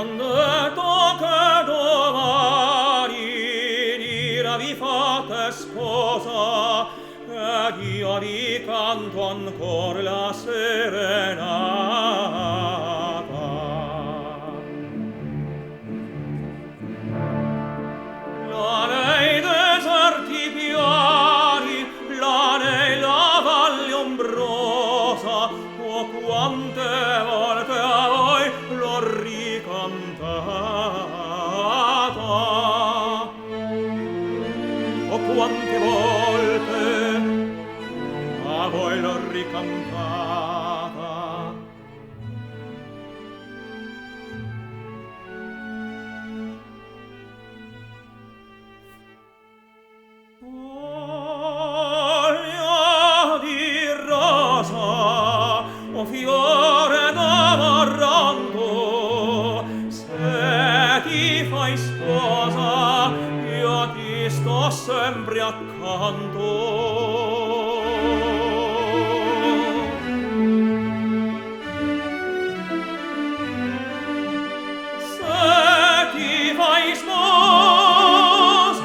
han detto che domani l'ira vi fate sposa, ed io vi canto ancor la serenata. La nei deserti piani, la nella valle ombrosa, oh quante volte a voi l'ho ricantata. Oh quante volte a voi l'ho ricantata. Foglia di rosa, o fiore d'amaranto, se ti fai sposa, io ti sto sempre accanto. Se ti fai sposa,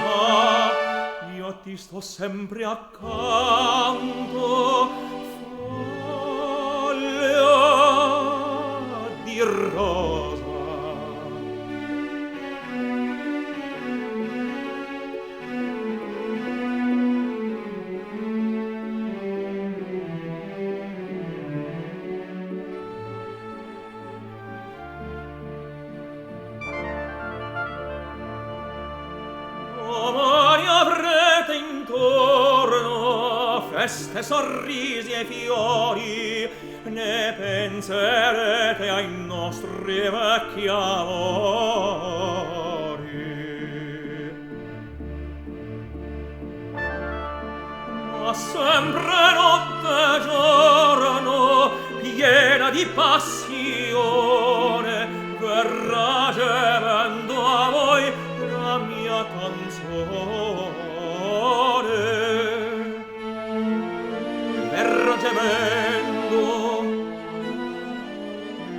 io ti sto sempre accanto. Foglia di rosa. Domani avrete intorno feste, sorrisi e fiori, ne penserete ai nostri vecchi amori. Ma sempre notte e giorno, piena di passione, verrà gemendo a voi la mia canzone. Verrà gemendo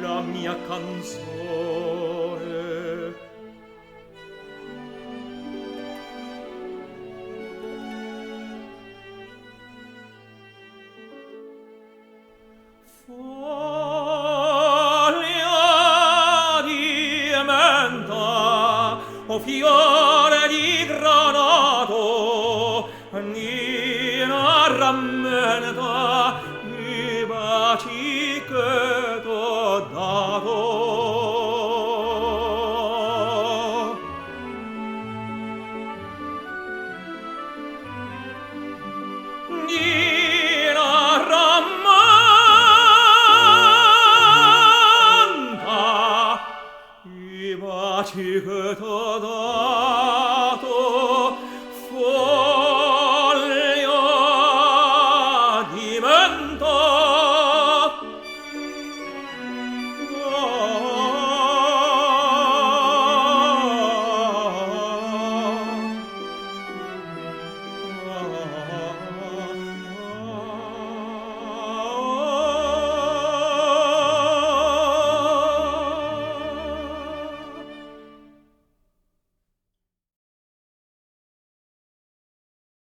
la mia canzone. Foglia di menta, o fiore